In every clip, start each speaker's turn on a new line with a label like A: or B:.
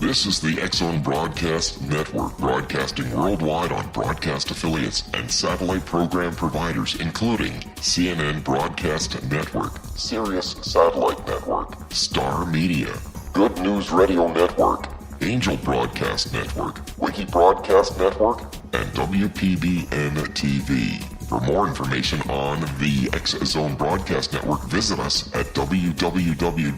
A: This is the X-Zone Broadcast Network, broadcasting worldwide on broadcast affiliates and satellite program providers, including CNN Broadcast Network, Sirius Satellite Network, Star Media, Good News Radio Network, Angel Broadcast Network, Wiki Broadcast Network, and WPBN TV. For more information on the X-Zone Broadcast Network, visit us at www.xzbn.net.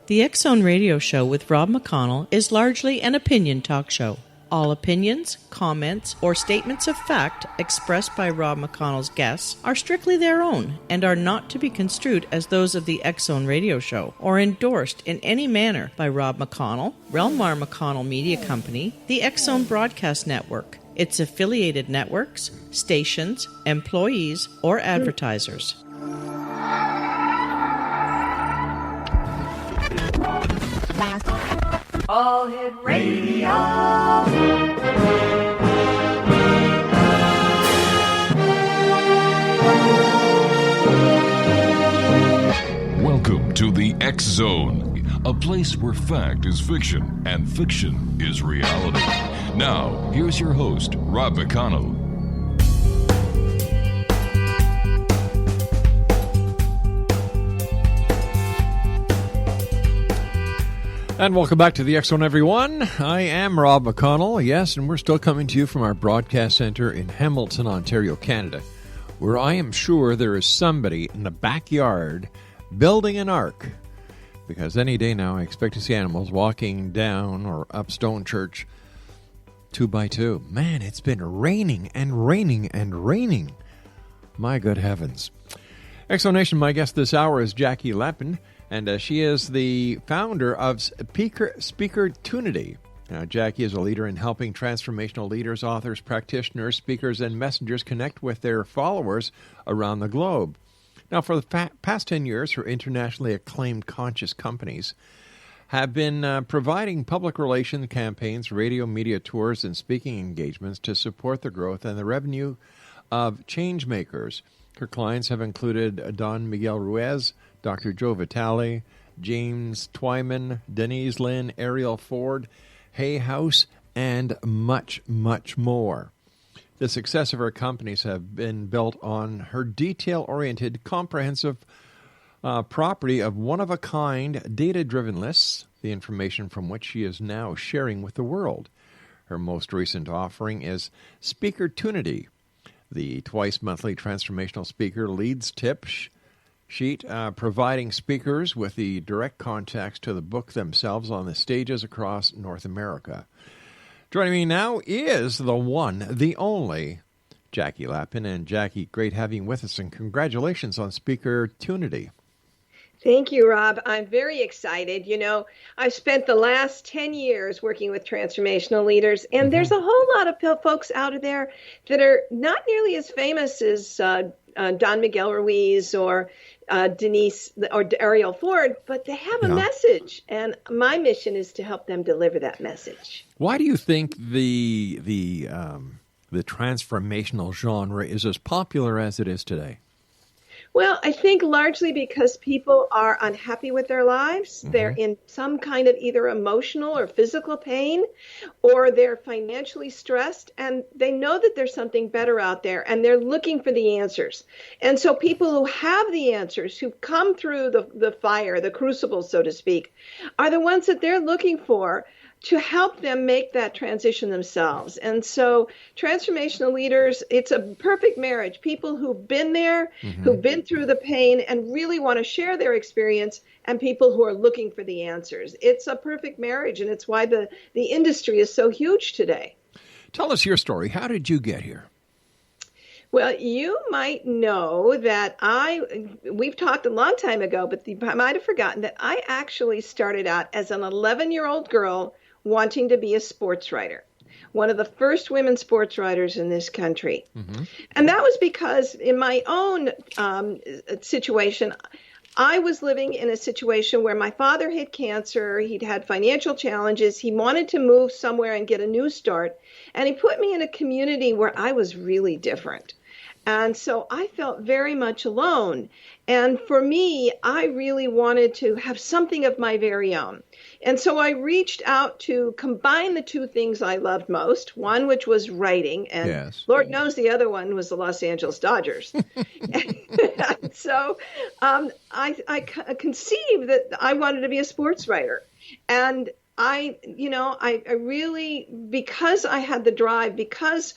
B: The X-Zone Radio Show with Rob McConnell is largely an opinion talk show. All opinions, comments, or statements of fact expressed by Rob McConnell's guests are strictly their own and are not to be construed as those of the X-Zone Radio Show or endorsed in any manner by Rob McConnell, Relmar McConnell Media Company, the X-Zone Broadcast Network, its affiliated networks, stations, employees, or advertisers.
C: All Hit Radio.
D: Welcome to the X Zone, a place where fact is fiction and fiction is reality. Now, here's your host, Rob McConnell.
E: And welcome back to the X-Zone, everyone. I am Rob McConnell, yes, and we're still coming to you from our broadcast center in Hamilton, Ontario, Canada, where I am sure there is somebody in the backyard building an ark, because any day now I expect to see animals walking down or up Stone Church 2 by 2. Man, it's been raining and raining and raining. My good heavens. X-Zone Nation, my guest this hour is Jackie Lapin, and she is the founder of SpeakerTunity. Now, Jackie is a leader in helping transformational leaders, authors, practitioners, speakers, and messengers connect with their followers around the globe. Now, for the past 10 years, her internationally acclaimed conscious companies have been providing public relations campaigns, radio, media tours, and speaking engagements to support the growth and the revenue of change makers. Her clients have included Don Miguel Ruiz, Dr. Joe Vitale, James Twyman, Denise Linn, Arielle Ford, Hay House, and much, much more. The success of her companies have been built on her detail-oriented, comprehensive property of one-of-a-kind, data-driven lists, the information from which she is now sharing with the world. Her most recent offering is SpeakerTunity, the twice-monthly transformational speaker leads tip sheet, providing speakers with the direct contacts to the book themselves on the stages across North America. Joining me now is the one, the only, Jackie Lapin. And Jackie, great having you with us, and congratulations on SpeakerTunity.
F: Thank you, Rob. I'm very excited. You know, I've spent the last 10 years working with transformational leaders, and there's a whole lot of folks out there that are not nearly as famous as Don Miguel Ruiz or Denise or Arielle Ford, but they have a message, and my mission is to help them deliver that message.
E: Why do you think the transformational genre is as popular as it is today?
F: Well, I think largely because people are unhappy with their lives. Mm-hmm. They're in some kind of either emotional or physical pain, or they're financially stressed, and they know that there's something better out there, and they're looking for the answers. And so people who have the answers, who've come through the fire, the crucible, so to speak, are the ones that they're looking for to help them make that transition themselves. And so transformational leaders, it's a perfect marriage. People who've been there, who've been through the pain and really want to share their experience, and people who are looking for the answers. It's a perfect marriage, and it's why the industry is so huge today.
E: Tell us your story. How did you get here?
F: Well, you might know that we've talked a long time ago, but you might have forgotten that I actually started out as an 11-year-old girl wanting to be a sports writer, one of the first women sports writers in this country. Mm-hmm. And that was because in my own situation, I was living in a situation where my father had cancer. He'd had financial challenges. He wanted to move somewhere and get a new start. And he put me in a community where I was really different. And so I felt very much alone. And for me, I really wanted to have something of my very own. And so I reached out to combine the two things I loved most, one which was writing, and
E: yes.
F: Lord knows the other one was the Los Angeles Dodgers. And so I conceived that I wanted to be a sports writer. And I really, because I had the drive, because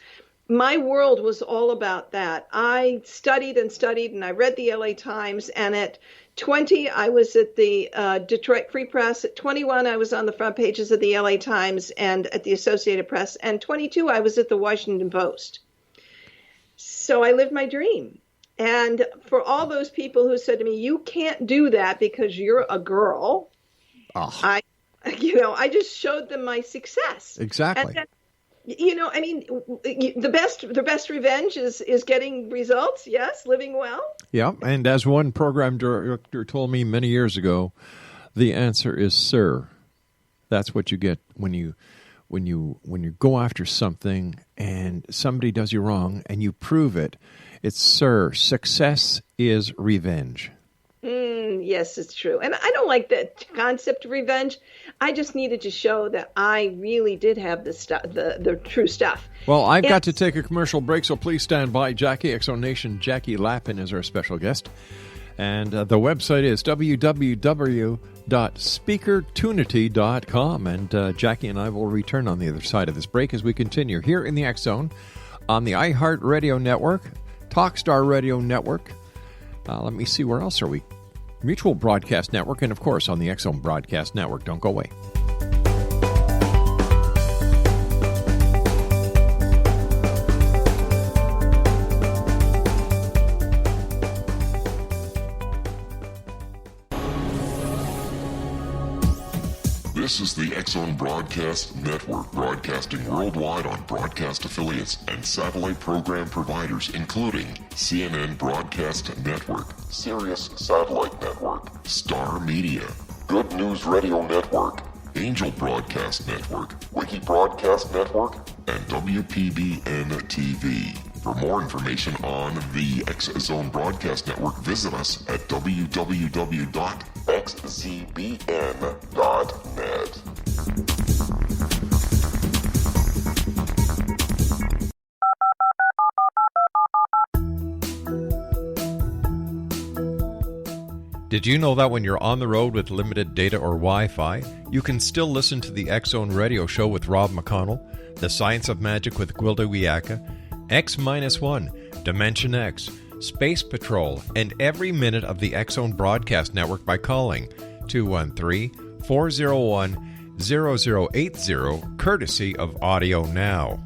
F: my world was all about that. I studied and studied, and I read the LA Times. And at 20, I was at the Detroit Free Press. At 21, I was on the front pages of the LA Times and at the Associated Press. And 22, I was at the Washington Post. So I lived my dream. And for all those people who said to me, "You can't do that because you're a girl," I just showed them my success.
E: Exactly.
F: And then, the best revenge is getting results. Yes, living well.
E: Yeah, and as one program director told me many years ago, the answer is sir. That's what you get when you go after something and somebody does you wrong and you prove it. It's sir. Success is revenge.
F: Yes, it's true. And I don't like the concept of revenge. I just needed to show that I really did have the true stuff.
E: Well, I've got to take a commercial break, so please stand by. Jackie, X Zone Nation, Jackie Lapin is our special guest. And the website is www.SpeakerTunity.com. And Jackie and I will return on the other side of this break as we continue here in the X Zone on the iHeartRadio Network, Talkstar Radio Network. Let me see, where else are we? Mutual Broadcast Network, and of course on the X Zone Broadcast Network. Don't go away.
A: This is the X Zone Broadcast Network, broadcasting worldwide on broadcast affiliates and satellite program providers, including CNN Broadcast Network, Sirius Satellite Network, Star Media, Good News Radio Network, Angel Broadcast Network, Wiki Broadcast Network, and WPBN TV. For more information on the X Zone Broadcast Network, visit us at www.xzbn.net.
E: Did you know that when you're on the road with limited data or Wi-Fi, you can still listen to the X Zone Radio Show with Rob McConnell, The Science of Magic with Gwilda Wiyaka, X-1, Dimension X, Space Patrol, and every minute of the X Zone Broadcast Network by calling 213-401-0080, courtesy of Audio Now.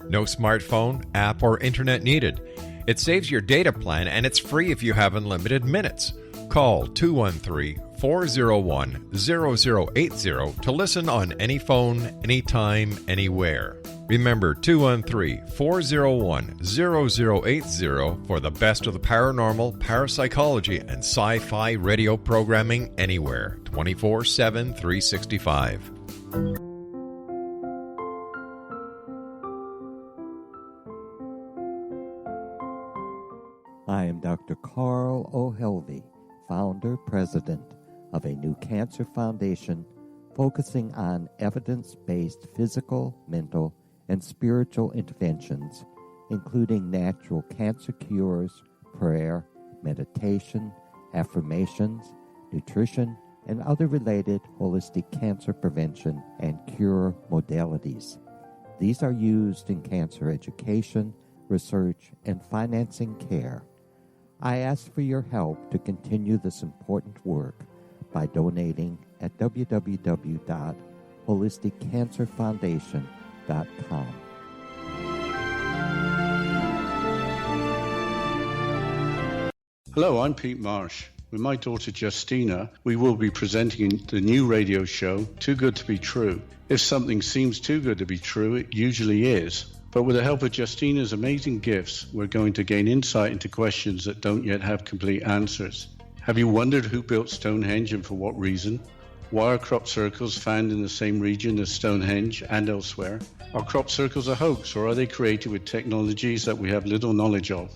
E: No smartphone, app, or internet needed. It saves your data plan, and it's free if you have unlimited minutes. Call 213-401-0080 to listen on any phone, anytime, anywhere. Remember, 213-401-0080 for the best of the paranormal, parapsychology, and sci-fi radio programming anywhere, 24/7, 365.
G: I am Dr. Carl O'Helvey, founder, president of a new cancer foundation focusing on evidence-based physical, mental, and spiritual interventions, including natural cancer cures, prayer, meditation, affirmations, nutrition, and other related holistic cancer prevention and cure modalities. These are used in cancer education, research, and financing care. I ask for your help to continue this important work by donating at www.holisticcancerfoundation.com.
H: Hello, I'm Pete Marsh. With my daughter Justina, we will be presenting the new radio show, Too Good to Be True. If something seems too good to be true, it usually is. But with the help of Justina's amazing gifts, we're going to gain insight into questions that don't yet have complete answers. Have you wondered who built Stonehenge and for what reason? Why are crop circles found in the same region as Stonehenge and elsewhere? Are crop circles a hoax, or are they created with technologies that we have little knowledge of?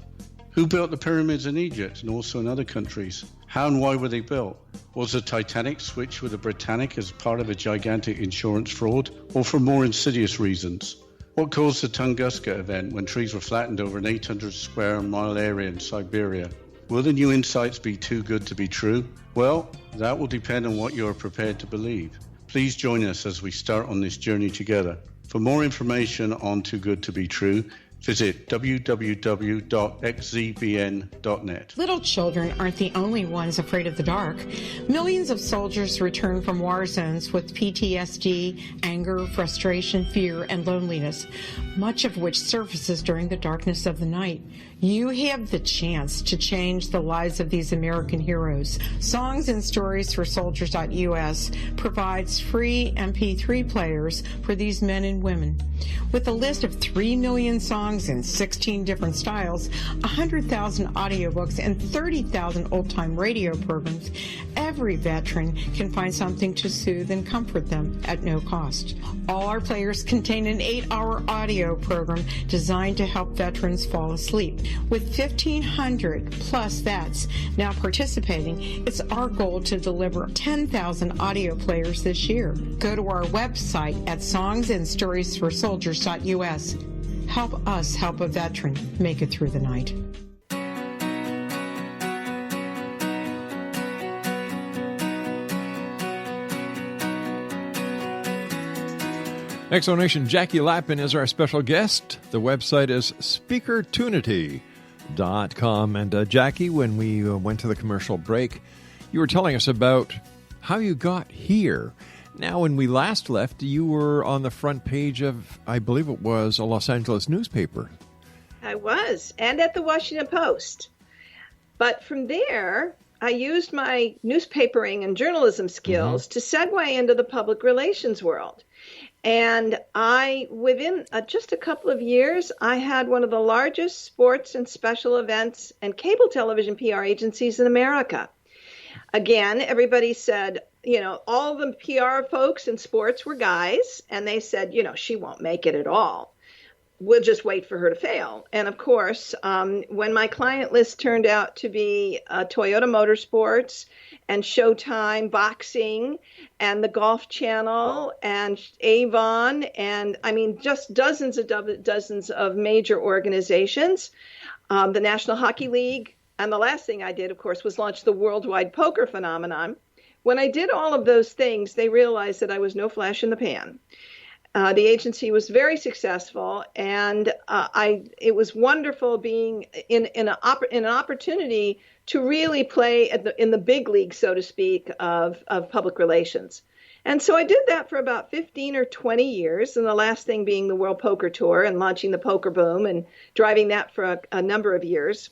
H: Who built the pyramids in Egypt and also in other countries? How and why were they built? Was the Titanic switched with the Britannic as part of a gigantic insurance fraud, or for more insidious reasons? What caused the Tunguska event when trees were flattened over an 800 square mile area in Siberia? Will the new insights be too good to be true? Well, that will depend on what you are prepared to believe. Please join us as we start on this journey together. For more information on Too Good to Be True, visit www.xzbn.net.
I: Little children aren't the only ones afraid of the dark. Millions of soldiers return from war zones with PTSD, anger, frustration, fear, and loneliness, much of which surfaces during the darkness of the night. You have the chance to change the lives of these American heroes. Songs and Stories for Soldiers.us provides free MP3 players for these men and women. With a list of 3 million songs in 16 different styles, 100,000 audiobooks, and 30,000 old-time radio programs, every veteran can find something to soothe and comfort them at no cost. All our players contain an 8-hour audio program designed to help veterans fall asleep. With 1,500 plus vets now participating, it's our goal to deliver 10,000 audio players this year. Go to our website at songsandstoriesforsoldiers.us. Help us help a veteran make it through the night.
E: Exonation Jackie Lapin is our special guest. The website is SpeakerTunity.com. And Jackie, when we went to the commercial break, you were telling us about how you got here. Now, when we last left, you were on the front page of, I believe it was, a Los Angeles newspaper.
F: I was, and at the Washington Post. But from there, I used my newspapering and journalism skills to segue into the public relations world. And within just a couple of years, I had one of the largest sports and special events and cable television PR agencies in America. Again, everybody said, all the PR folks in sports were guys, and they said, she won't make it at all. We'll just wait for her to fail. And of course, when my client list turned out to be Toyota Motorsports and Showtime Boxing and the Golf Channel and Avon and just dozens of major organizations, the National Hockey League. And the last thing I did, of course, was launch the worldwide poker phenomenon. When I did all of those things, they realized that I was no flash in the pan. The agency was very successful, and it was wonderful being in an opportunity to really play in the big league, so to speak, of public relations. And so I did that for about 15 or 20 years, and the last thing being the World Poker Tour and launching the Poker Boom and driving that for a number of years,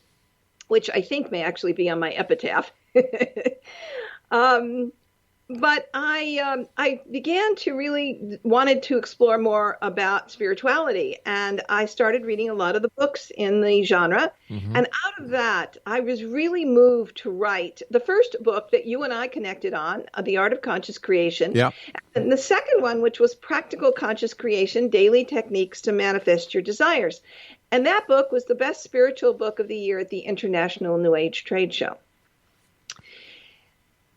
F: which I think may actually be on my epitaph. But I began to really wanted to explore more about spirituality, and I started reading a lot of the books in the genre. And out of that, I was really moved to write the first book that you and I connected on, The Art of Conscious Creation.
E: Yeah.
F: And the second one, which was Practical Conscious Creation, Daily Techniques to Manifest Your Desires. And that book was the best spiritual book of the year at the International New Age Trade Show.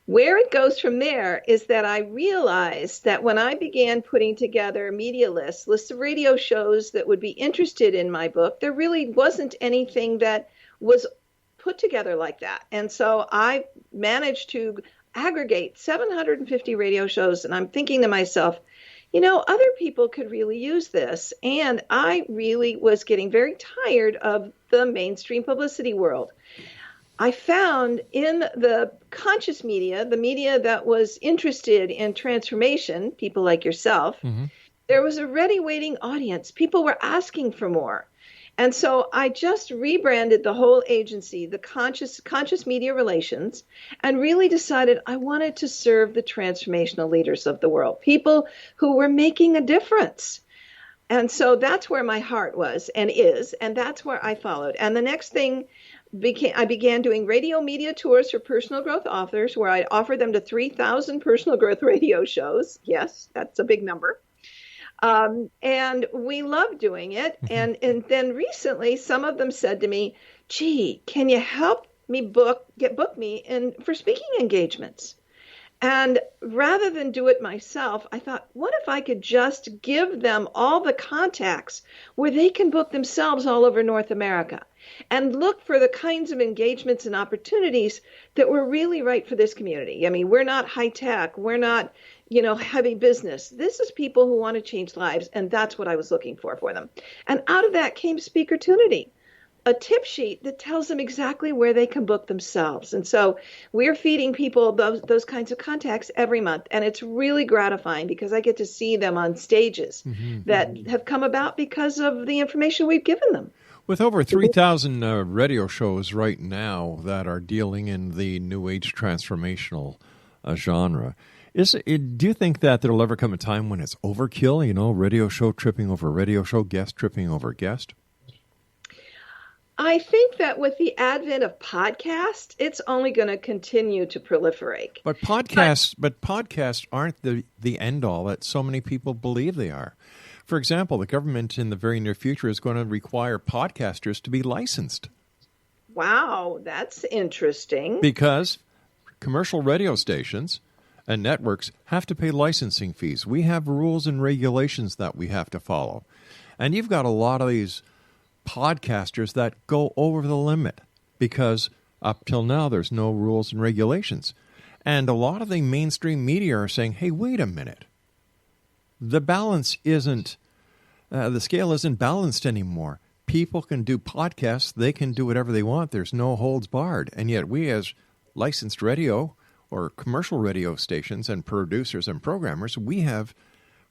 F: Where it goes from there is that I realized that when I began putting together media lists of radio shows that would be interested in my book, there really wasn't anything that was put together like that. And so I managed to aggregate 750 radio shows, and I'm thinking to myself, other people could really use this. And I really was getting very tired of the mainstream publicity world. I found in the conscious media, the media that was interested in transformation, people like yourself, there was a ready waiting audience. People were asking for more. And so I just rebranded the whole agency, the conscious media relations, and really decided I wanted to serve the transformational leaders of the world, people who were making a difference. And so that's where my heart was and is, and that's where I followed. And the next thing I began doing radio media tours for personal growth authors, where I'd offer them to 3,000 personal growth radio shows. Yes, that's a big number. And we loved doing it. And then recently, some of them said to me, gee, can you help me book me for speaking engagements? And rather than do it myself, I thought, what if I could just give them all the contacts where they can book themselves all over North America and look for the kinds of engagements and opportunities that were really right for this community. I mean, we're not high tech. We're not, heavy business. This is people who want to change lives. And that's what I was looking for them. And out of that came SpeakerTunity, a tip sheet that tells them exactly where they can book themselves. And so we're feeding people those kinds of contacts every month. And it's really gratifying because I get to see them on stages that have come about because of the information we've given them.
E: With over 3,000 radio shows right now that are dealing in the New Age transformational genre, do you think that there'll ever come a time when it's overkill, radio show tripping over radio show, guest tripping over guest?
F: I think that with the advent of podcasts, it's only going to continue to proliferate.
E: But podcasts aren't the end-all that so many people believe they are. For example, the government in the very near future is going to require podcasters to be licensed.
F: Wow, that's interesting.
E: Because commercial radio stations and networks have to pay licensing fees. We have rules and regulations that we have to follow. And you've got a lot of these podcasters that go over the limit because up till now there's no rules and regulations. And a lot of the mainstream media are saying, hey, wait a minute. The balance isn't, the scale isn't balanced anymore. People can do podcasts. They can do whatever they want. There's no holds barred. And yet we as licensed radio or commercial radio stations and producers and programmers, we have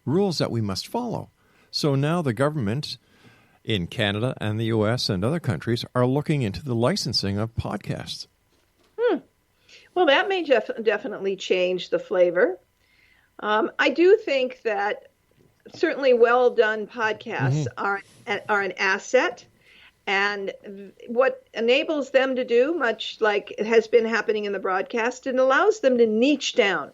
E: rules that we must follow. So now the government in Canada and the U.S. and other countries are looking into the licensing of podcasts.
F: Well, that may definitely change the flavor. I do think that certainly well-done podcasts are an asset. And what enables them to do, much like it has been happening in the broadcast, it allows them to niche down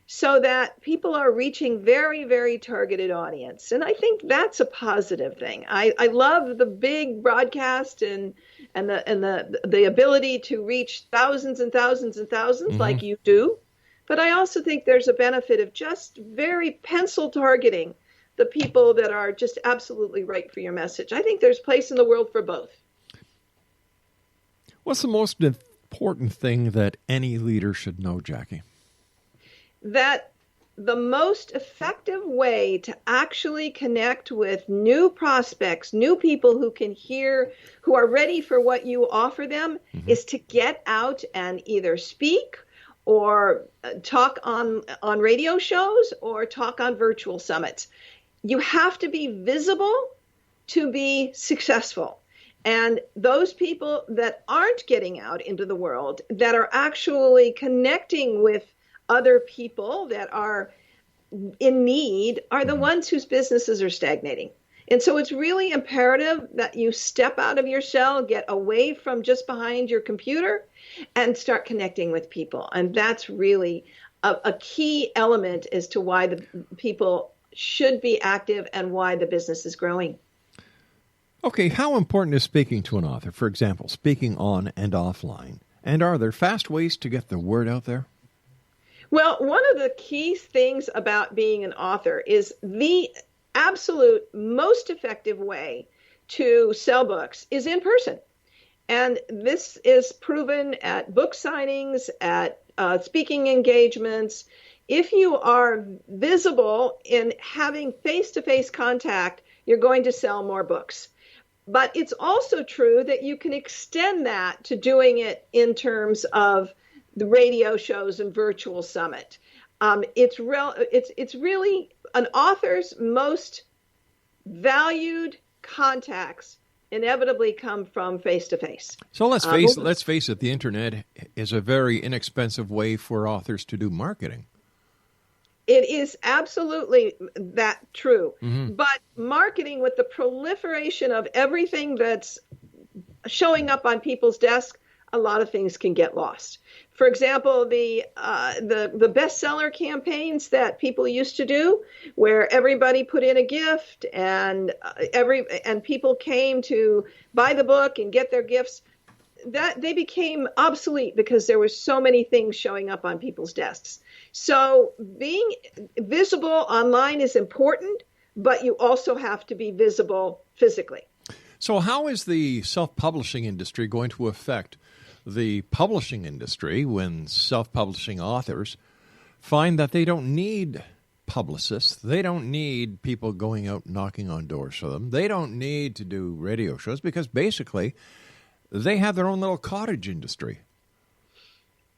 F: so that people are reaching very, very targeted audience. And I think that's a positive thing. I love the big broadcast and the ability to reach thousands and thousands and thousands like you do. But I also think there's a benefit of just very pencil targeting the people that are just absolutely right for your message. I think there's place in the world for both.
E: What's the most important thing that any leader should know, Jackie?
F: That the most effective way to actually connect with new prospects, new people who can hear, who are ready for what you offer them, is to get out and either speak or talk on radio shows or talk on virtual summits. You have to be visible to be successful. And those people that aren't getting out into the world, that are actually connecting with other people that are in need, are the ones whose businesses are stagnating. And so it's really imperative that you step out of your shell, get away from just behind your computer, and start connecting with people. And that's really a key element as to why the people should be active and why the business is growing.
E: Okay, how important is speaking to an author? For example, speaking on and offline. And are there fast ways to get the word out there?
F: Well, one of the key things about being an author is the absolute most effective way to sell books is in person. And this is proven at book signings, at speaking engagements. If you are visible in having face-to-face contact, you're going to sell more books. But it's also true that you can extend that to doing it in terms of the radio shows and virtual summit. It's really an author's most valued contacts inevitably come from face-to-face.
E: So let's face it, the internet is a very inexpensive way for authors to do marketing.
F: It is absolutely that true. But marketing, with the proliferation of everything that's showing up on people's desks, a lot of things can get lost. For example, the bestseller campaigns that people used to do, where everybody put in a gift and people came to buy the book and get their gifts, that they became obsolete because there were so many things showing up on people's desks. So being visible online is important, but you also have to be visible physically.
E: So how is the self-publishing industry going to affect the publishing industry when self-publishing authors find that they don't need publicists, they don't need people going out knocking on doors for them, they don't need to do radio shows, because basically they have their own little cottage industry?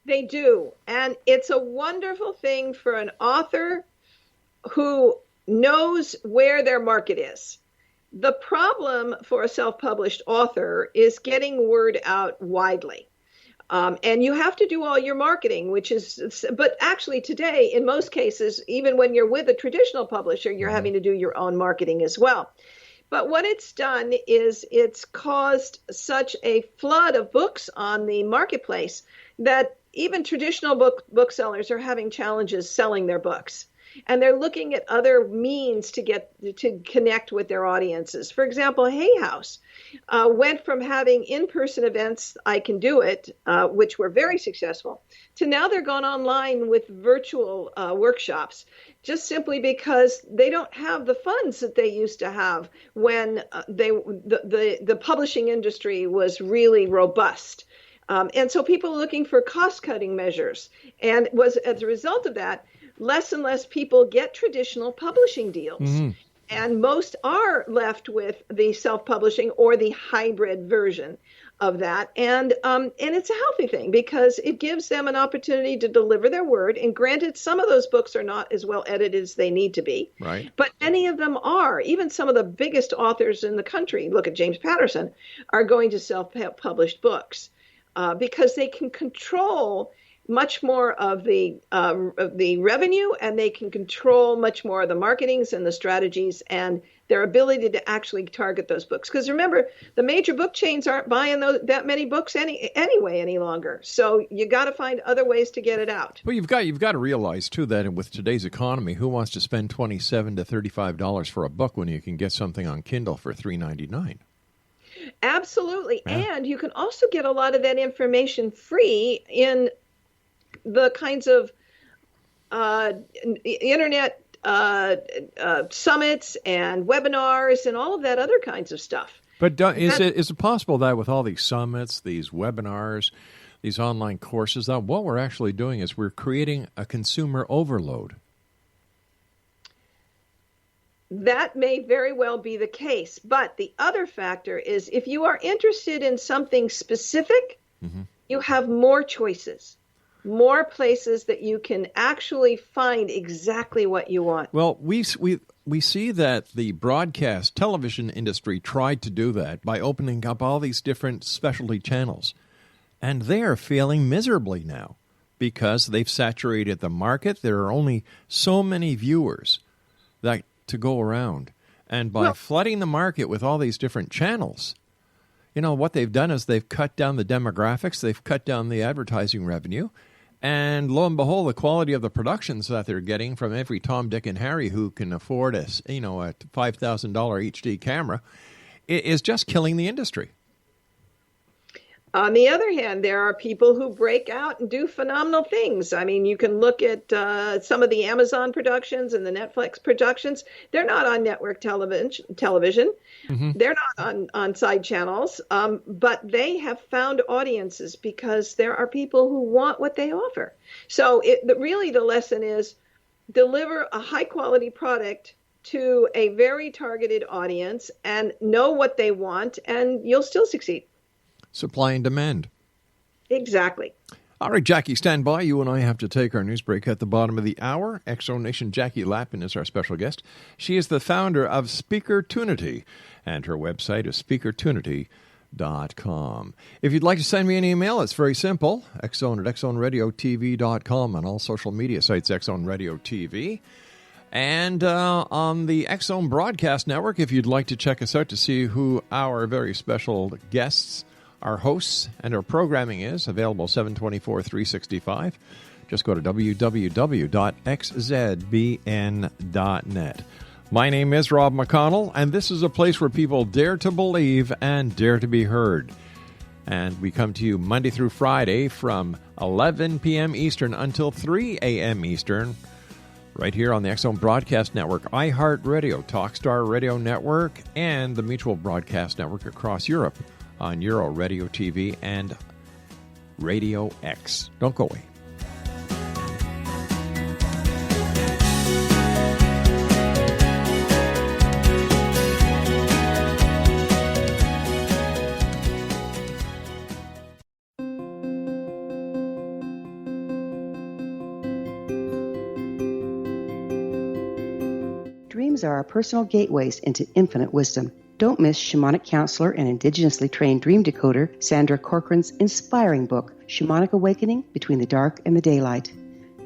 F: They do. And it's a wonderful thing for an author who knows where their market is. The problem for a self-published author is getting word out widely. And you have to do all your marketing, but actually today, in most cases, even when you're with a traditional publisher, you're having to do your own marketing as well. But what it's done is it's caused such a flood of books on the marketplace that even traditional booksellers are having challenges selling their books. And they're looking at other means to connect with their audiences. For example, Hay House went from having in-person events, I Can Do It, which were very successful, to now they're gone online with virtual workshops, just simply because they don't have the funds that they used to have when the publishing industry was really robust. And so people are looking for cost-cutting measures. And as a result of that, less and less people get traditional publishing deals. And most are left with the self-publishing or the hybrid version of that. And it's a healthy thing because it gives them an opportunity to deliver their word. And granted, some of those books are not as well edited as they need to be.
E: Right.
F: But many of them are. Even some of the biggest authors in the country, look at James Patterson, are going to self-published books because they can control much more of the revenue, and they can control much more of the marketings and the strategies and their ability to actually target those books. Because remember, the major book chains aren't buying that many books anyway any longer. So you got to find other ways to get it out.
E: Well, you've got to realize too that with today's economy, who wants to spend $27 to $35 for a book when you can get something on Kindle for $3.99?
F: Absolutely, yeah. And you can also get a lot of that information free in the kinds of internet summits and webinars and all of that other kinds of stuff.
E: But is it possible that with all these summits, these webinars, these online courses, that what we're actually doing is we're creating a consumer overload?
F: That may very well be the case. But the other factor is if you are interested in something specific, you have more choices. More places that you can actually find exactly what you want.
E: Well, we see that the broadcast television industry tried to do that by opening up all these different specialty channels. And they are failing miserably now because they've saturated the market. There are only so many viewers that to go around. And by flooding the market with all these different channels, you know, what they've done is they've cut down the demographics, they've cut down the advertising revenue, and lo and behold, the quality of the productions that they're getting from every Tom, Dick, and Harry who can afford a $5,000 HD camera is just killing the industry.
F: On the other hand, there are people who break out and do phenomenal things. I mean, you can look at some of the Amazon productions and the Netflix productions. They're not on network television. They're not on side channels, but they have found audiences because there are people who want what they offer. So really the lesson is deliver a high-quality product to a very targeted audience and know what they want, and you'll still succeed.
E: Supply and demand.
F: Exactly.
E: All right, Jackie, stand by. You and I have to take our news break at the bottom of the hour. X-Zone Nation Jackie Lapin is our special guest. She is the founder of SpeakerTunity, and her website is SpeakerTunity.com. If you'd like to send me an email, it's very simple. xzone@xzoneradiotv.com, on all social media sites, X Zone Radio TV. And on the X Zone Broadcast Network, if you'd like to check us out to see who our very special guests, our hosts, and our programming is, available 7/24/365. Just go to www.xzbn.net. My name is Rob McConnell, and this is a place where people dare to believe and dare to be heard. And we come to you Monday through Friday from 11 p.m. Eastern until 3 a.m. Eastern, right here on the X Zone Broadcast Network, iHeartRadio, Talkstar Radio Network, and the Mutual Broadcast Network across Europe on Euro Radio TV and Radio X. Don't go away.
J: Dreams are our personal gateways into infinite wisdom. Don't miss shamanic counselor and indigenously trained dream decoder Sandra Corcoran's inspiring book, Shamanic Awakening Between the Dark and the Daylight.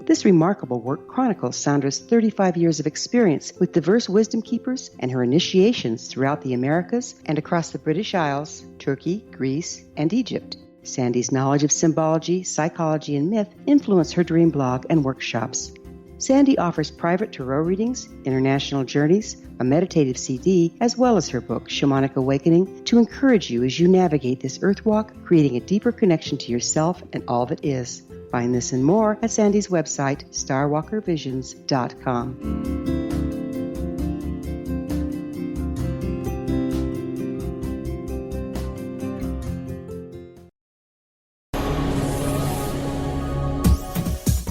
J: This remarkable work chronicles Sandra's 35 years of experience with diverse wisdom keepers and her initiations throughout the Americas and across the British Isles, Turkey, Greece, and Egypt. Sandy's knowledge of symbology, psychology, and myth influenced her dream blog and workshops. Sandy offers private tarot readings, international journeys, a meditative CD, as well as her book, Shamanic Awakening, to encourage you as you navigate this earth walk, creating a deeper connection to yourself and all that is. Find this and more at Sandy's website, starwalkervisions.com.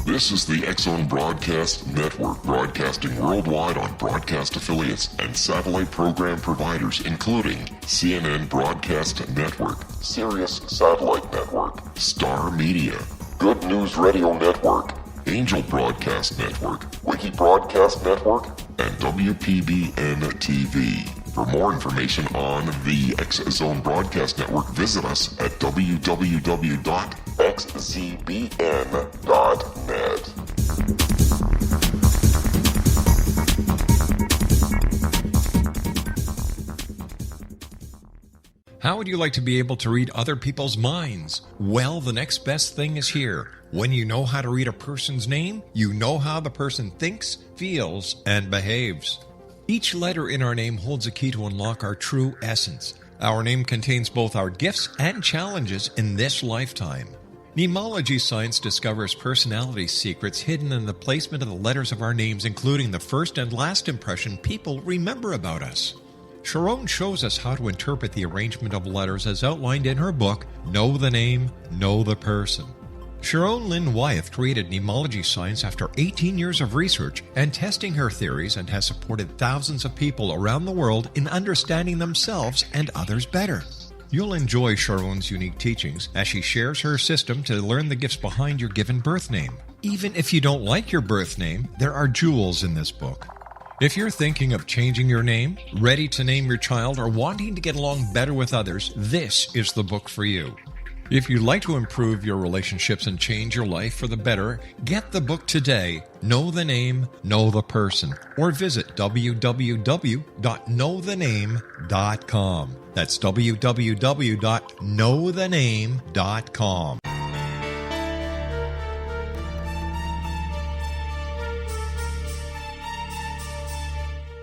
A: This is the X Zone Broadcast Network, broadcasting worldwide on broadcast affiliates and satellite program providers, including CNN Broadcast Network, Sirius Satellite Network, Star Media, Good News Radio Network, Angel Broadcast Network, Wiki Broadcast Network, and WPBN TV. For more information on the X Zone Broadcast Network, visit us at www.xzbn.net.
E: How would you like to be able to read other people's minds? Well, the next best thing is here. When you know how to read a person's name, you know how the person thinks, feels, and behaves. Each letter in our name holds a key to unlock our true essence. Our name contains both our gifts and challenges in this lifetime. Mnemology science discovers personality secrets hidden in the placement of the letters of our names, including the first and last impression people remember about us. Sharon shows us how to interpret the arrangement of letters as outlined in her book, Know the Name, Know the Person. Sharon Lynn Wyeth created mnemology science after 18 years of research and testing her theories, and has supported thousands of people around the world in understanding themselves and others better. You'll enjoy Sharon's unique teachings as she shares her system to learn the gifts behind your given birth name. Even if you don't like your birth name, there are jewels in this book. If you're thinking of changing your name, ready to name your child, or wanting to get along better with others, this is the book for you. If you'd like to improve your relationships and change your life for the better, get the book today, Know the Name, Know the Person, or visit www.knowthename.com. That's www.knowthename.com.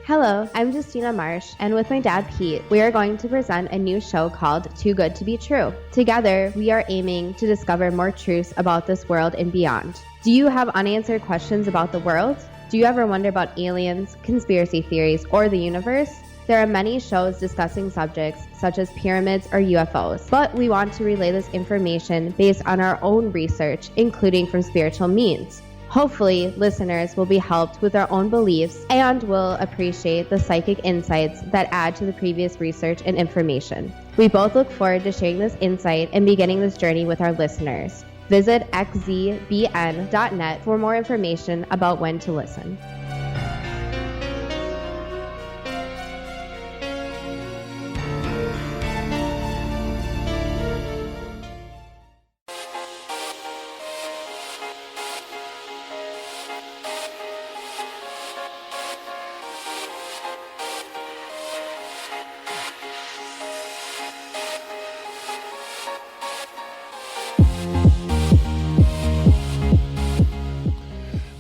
K: Hello, I'm Justina Marsh, and with my dad Pete, we are going to present a new show called Too Good to Be True. Together, we are aiming to discover more truths about this world and beyond. Do you have unanswered questions about the world? Do you ever wonder about aliens, conspiracy theories, or the universe? There are many shows discussing subjects such as pyramids or UFOs, but we want to relay this information based on our own research, including from spiritual means. Hopefully, listeners will be helped with their own beliefs and will appreciate the psychic insights that add to the previous research and information. We both look forward to sharing this insight and beginning this journey with our listeners. Visit xzbn.net for more information about when to listen.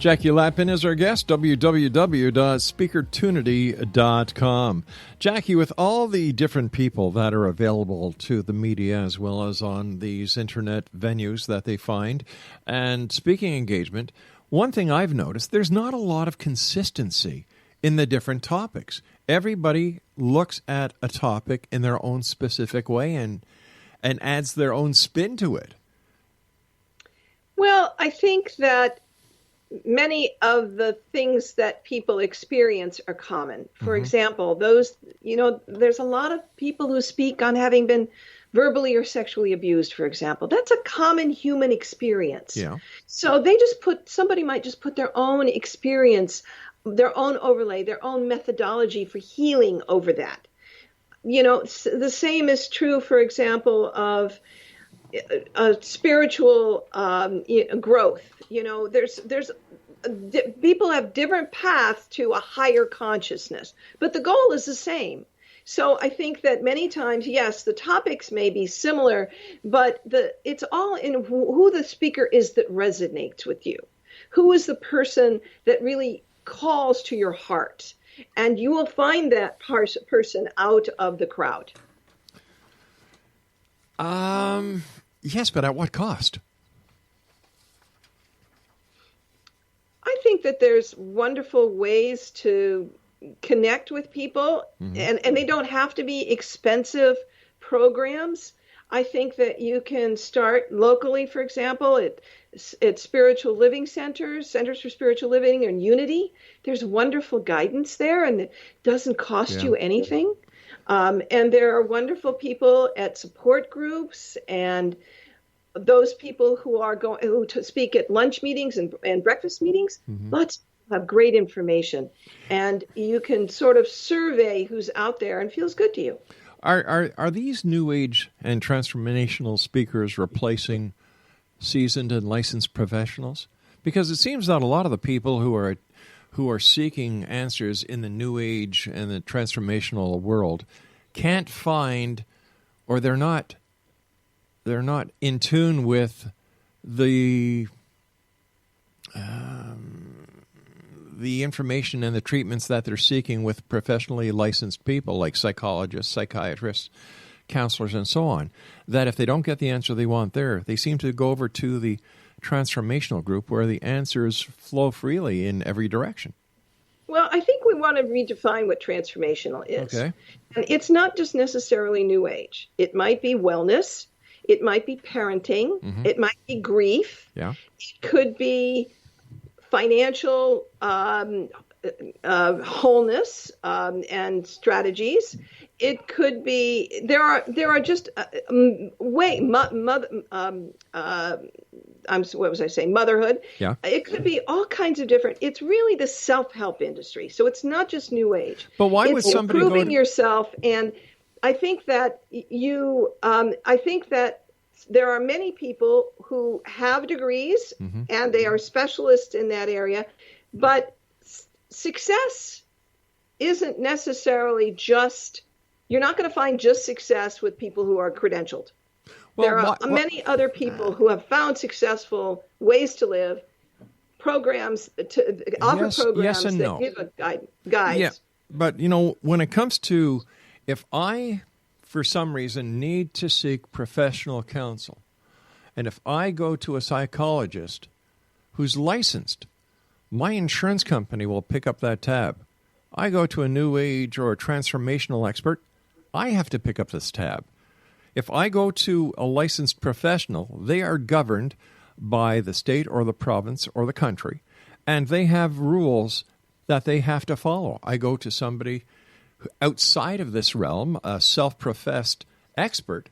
E: Jackie Lapin is our guest, www.SpeakerTunity.com. Jackie, with all the different people that are available to the media as well as on these internet venues that they find and speaking engagement, one thing I've noticed, there's not a lot of consistency in the different topics. Everybody looks at a topic in their own specific way and adds their own spin to it.
F: Well, I think that many of the things that people experience are common. For example, there's a lot of people who speak on having been verbally or sexually abused, for example. That's a common human experience.
E: Yeah.
F: So somebody might just put their own experience, their own overlay, their own methodology for healing over that. The same is true, for example, of spiritual growth. People have different paths to a higher consciousness, but the goal is the same. So I think that many times, yes, the topics may be similar, but it's all in who the speaker is that resonates with you. Who is the person that really calls to your heart? And you will find that person out of the crowd.
E: Yes, but at what cost?
F: I think that there's wonderful ways to connect with people, and they don't have to be expensive programs. I think that you can start locally, for example, at spiritual living centers for spiritual living and unity. There's wonderful guidance there, and it doesn't cost you anything. And there are wonderful people at support groups and those people who to speak at lunch meetings and breakfast meetings. Lots of people have great information, and you can sort of survey who's out there and feels good to you.
E: Are these new age and transformational speakers replacing seasoned and licensed professionals? Because it seems that a lot of the people who are seeking answers in the new age and the transformational world can't find, or they're not in tune with the information and the treatments that they're seeking with professionally licensed people like psychologists, psychiatrists, counselors, and so on. That if they don't get the answer they want there, they seem to go over to the transformational group where the answers flow freely in every direction.
F: Well, I think we want to redefine what transformational is.
E: Okay.
F: And it's not just necessarily new age. It might be wellness. It might be parenting. It might be grief.
E: Yeah.
F: It could be financial wholeness and strategies. It could be there are just motherhood.
E: Yeah.
F: It could be all kinds of different. It's really the self-help industry. So it's not just new age.
E: But why would somebody go
F: improving
E: to
F: yourself? And I think that there are many people who have degrees and they are specialists in that area, but success isn't necessarily just, you're not going to find just success with people who are credentialed.
E: Well,
F: there are many other people who have found successful ways to live, programs to offer programs that give a guide.
E: Yeah, but when it comes to, if I, for some reason, need to seek professional counsel, and if I go to a psychologist who's licensed, my insurance company will pick up that tab. I go to a new age or a transformational expert, I have to pick up this tab. If I go to a licensed professional, they are governed by the state or the province or the country, and they have rules that they have to follow. I go to somebody outside of this realm, a self-professed expert.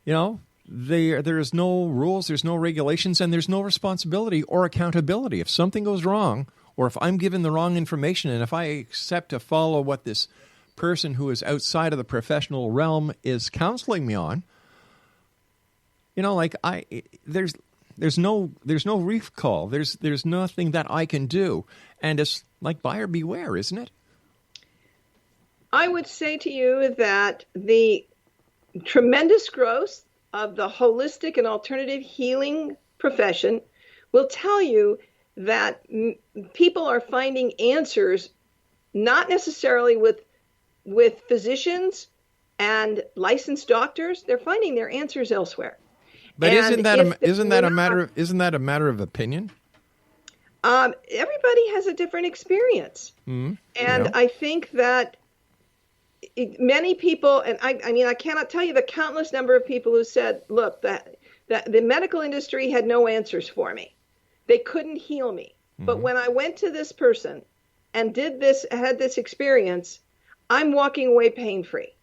E: There's no rules, there's no regulations, and there's no responsibility or accountability. If something goes wrong, or if I'm given the wrong information, and if I accept to follow what this person who is outside of the professional realm is counseling me on, there's no recall. There's nothing that I can do, and it's like buyer beware, isn't it?
F: I would say to you that the tremendous growth of the holistic and alternative healing profession will tell you that people are finding answers, not necessarily with physicians and licensed doctors. They're finding their answers elsewhere.
E: But
F: And
E: isn't that a matter of opinion?
F: Everybody has a different experience. And I think that many people, and I mean, I cannot tell you the countless number of people who said, look, that the medical industry had no answers for me. They couldn't heal me. But when I went to this person and had this experience, I'm walking away pain-free.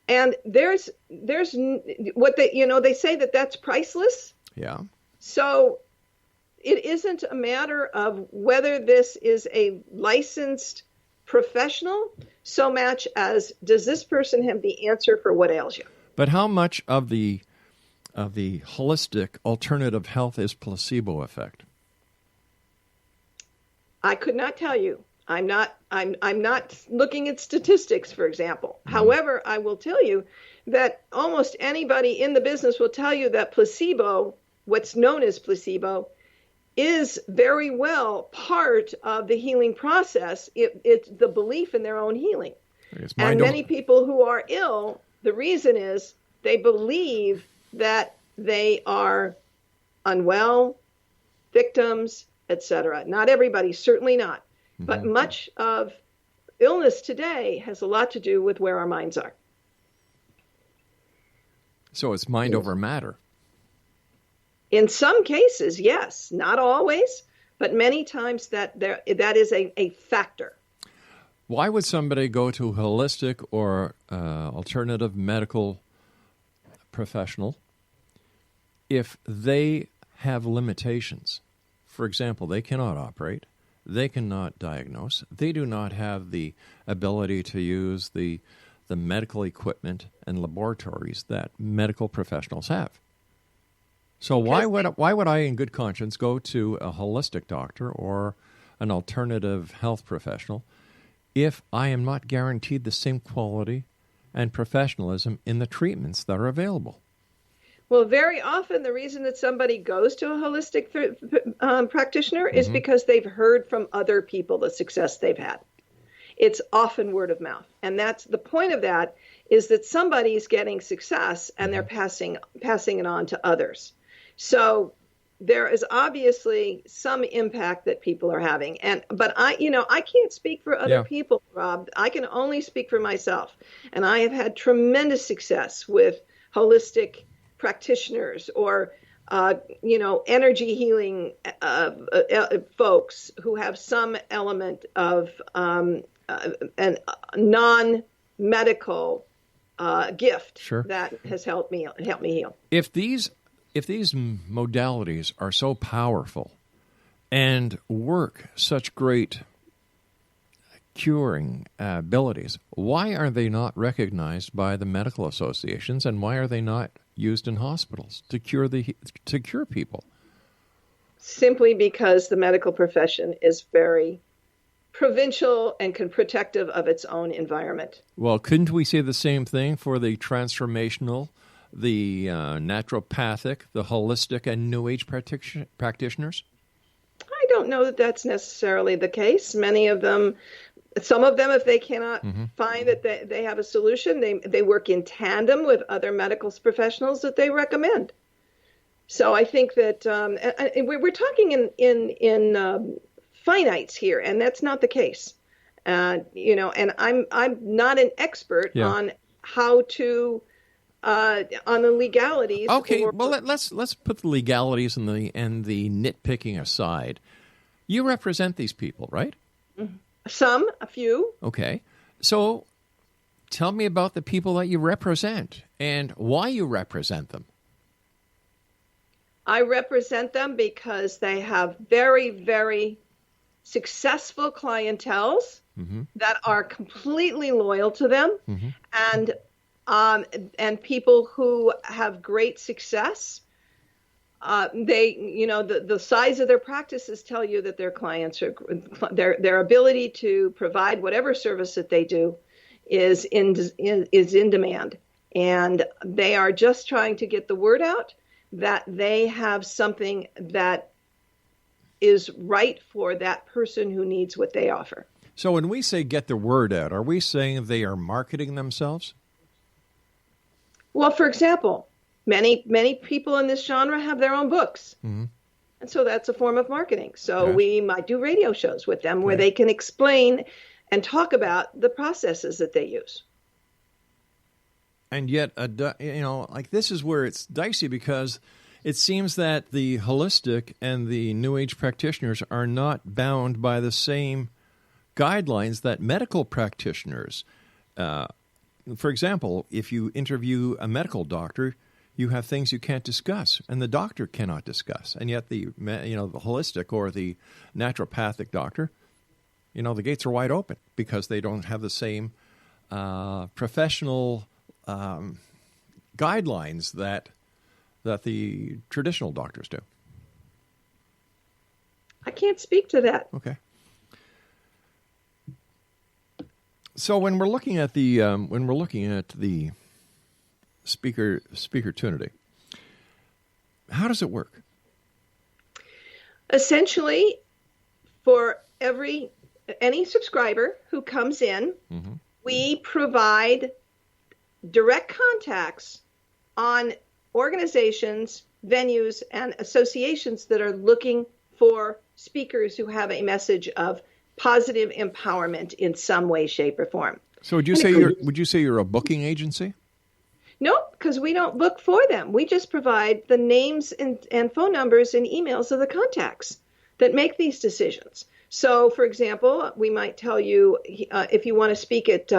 F: And there's what they say that's priceless.
E: Yeah.
F: So it isn't a matter of whether this is a licensed professional so much as does this person have the answer for what ails you.
E: But how much of the holistic alternative health is placebo effect?
F: I could not tell you. I'm not looking at statistics, for example. However, I will tell you that almost anybody in the business will tell you that placebo, what's known as placebo, is very well part of the healing process. It's the belief in their own healing. And many people who are ill, the reason is they believe that they are unwell, victims, etc. Not everybody, certainly not. But much of illness today has a lot to do with where our minds are. So
E: it's mind over matter.
F: In some cases, yes. Not always, but many times that is a factor.
E: Why would somebody go to a holistic or alternative medical professional if they have limitations? For example, they cannot operate. They cannot diagnose. They do not have the ability to use the medical equipment and laboratories that medical professionals have. So why would I, in good conscience, go to a holistic doctor or an alternative health professional if I am not guaranteed the same quality and professionalism in the treatments that are available?
F: Well, very often the reason that somebody goes to a holistic practitioner is because they've heard from other people the success they've had. It's often word of mouth. And that's the point of that, is that somebody's getting success and they're passing it on to others. So there is obviously some impact that people are having. But I can't speak for other people, Rob. I can only speak for myself. And I have had tremendous success with holistic practitioners or energy healing folks who have some element of a non-medical gift that has helped me heal.
E: If these modalities are so powerful and work such great curing abilities, why are they not recognized by the medical associations, and why are they not used in hospitals to cure people?
F: Simply because the medical profession is very provincial and protective of its own environment.
E: Well, couldn't we say the same thing for the transformational, the naturopathic, the holistic, and New Age practitioners?
F: I don't know that that's necessarily the case. Some of them, if they cannot find that they have a solution, they work in tandem with other medical professionals that they recommend. So I think that we're talking in finites here, and that's not the case. And I'm not an expert on how to on the legalities.
E: Okay, well let's put the legalities and the nitpicking aside. You represent these people, right?
F: A few.
E: Okay. So tell me about the people that you represent and why you represent them.
F: I represent them because they have very, very successful clienteles that are completely loyal to them, and people who have great success. The size of their practices tell you that their clients are their ability to provide whatever service that they do is in demand, and they are just trying to get the word out that they have something that is right for that person who needs what they offer.
E: So when we say get the word out, are we saying they are marketing themselves?
F: Well, for example, many people in this genre have their own books.
E: Mm-hmm.
F: And so that's a form of marketing. So
E: Yes.
F: we might do radio shows with them where they can explain and talk about the processes that they use.
E: And yet, like this is where it's dicey because it seems that the holistic and the New Age practitioners are not bound by the same guidelines that medical practitioners. For example, if you interview a medical doctor, you have things you can't discuss, and the doctor cannot discuss. And yet the holistic or the naturopathic doctor, the gates are wide open because they don't have the same professional guidelines that the traditional doctors do.
F: I can't speak to that.
E: Okay. So when we're looking at the SpeakerTunity, how does it work?
F: Essentially, for any subscriber who comes in,
E: Mm-hmm.
F: we provide direct contacts on organizations, venues, and associations that are looking for speakers who have a message of positive empowerment in some way, shape, or form.
E: So would you say you're a booking agency?
F: Nope, because we don't book for them. We just provide the names and phone numbers and emails of the contacts that make these decisions. So, for example, we might tell you if you want to speak at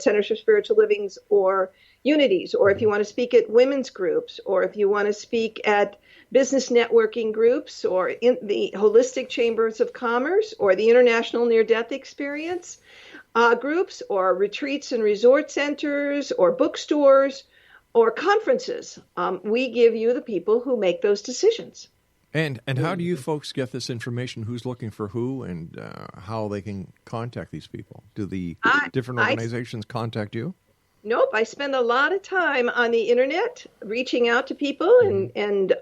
F: Centers for Spiritual Livings or Unities, or if you want to speak at women's groups, or if you want to speak at business networking groups, or in the Holistic Chambers of Commerce, or the International Near-Death Experience groups, or retreats and resort centers, or bookstores, or conferences. We give you the people who make those decisions.
E: And how do you folks get this information? Who's looking for who, and how they can contact these people? Do the different organizations contact you?
F: Nope. I spend a lot of time on the internet reaching out to people and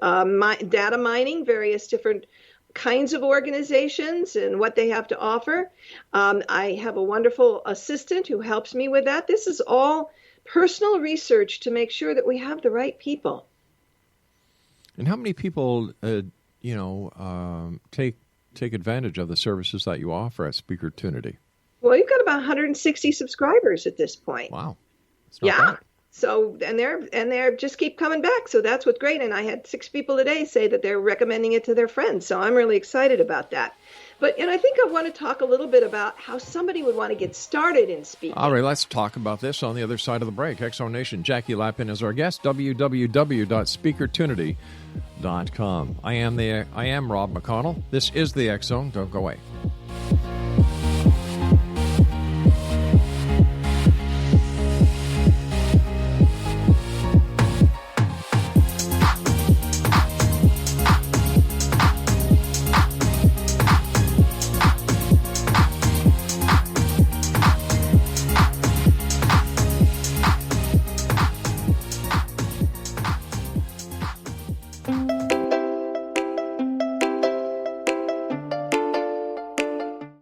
F: data mining various different kinds of organizations and what they have to offer. I have a wonderful assistant who helps me with that. This is all personal research to make sure that we have the right people.
E: And how many people, take advantage of the services that you offer at SpeakerTunity?
F: Well, you've got about 160 subscribers at this point.
E: Wow.
F: Yeah. So, and they're just keep coming back. So that's what's great. And I had 6 people today say that they're recommending it to their friends. So I'm really excited about that. And I think I want to talk a little bit about how somebody would want to get started in speaking.
E: All right, let's talk about this on the other side of the break. Exo Nation, Jackie Lapin is our guest, www.SpeakerTunity.com. I am Rob McConnell. This is the X Zone. Don't go away.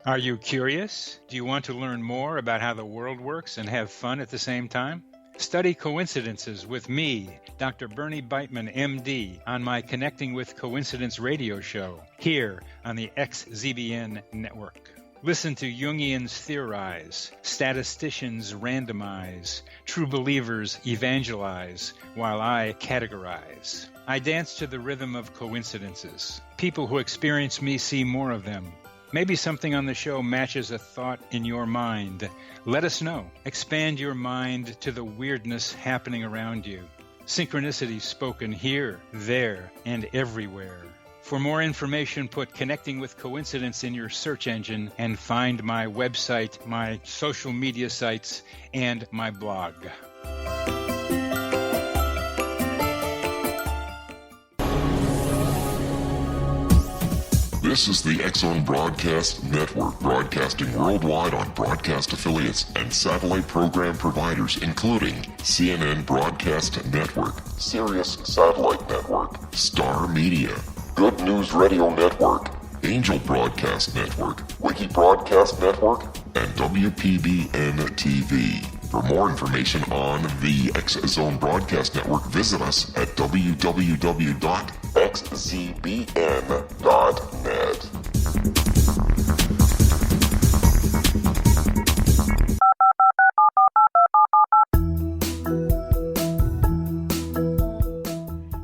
L: Are you curious? Do you want to learn more about how the world works and have fun at the same time? Study coincidences with me, Dr. Bernie Beitman, MD, on my Connecting with Coincidence radio show here on the XZBN network. Listen to Jungians theorize, statisticians randomize, true believers evangelize, while I categorize. I dance to the rhythm of coincidences. People who experience me see more of them. Maybe something on the show matches a thought in your mind. Let us know. Expand your mind to the weirdness happening around you. Synchronicity spoken here, there, and everywhere. For more information, put Connecting with Coincidence in your search engine and find my website, my social media sites, and my blog.
A: This is the X Zone Broadcast Network, broadcasting worldwide on broadcast affiliates and satellite program providers, including CNN Broadcast Network, Sirius Satellite Network, Star Media, Good News Radio Network, Angel Broadcast Network, Wiki Broadcast Network, and WPBN TV. For more information on the X Zone Broadcast Network, visit us at www.xzbn.net.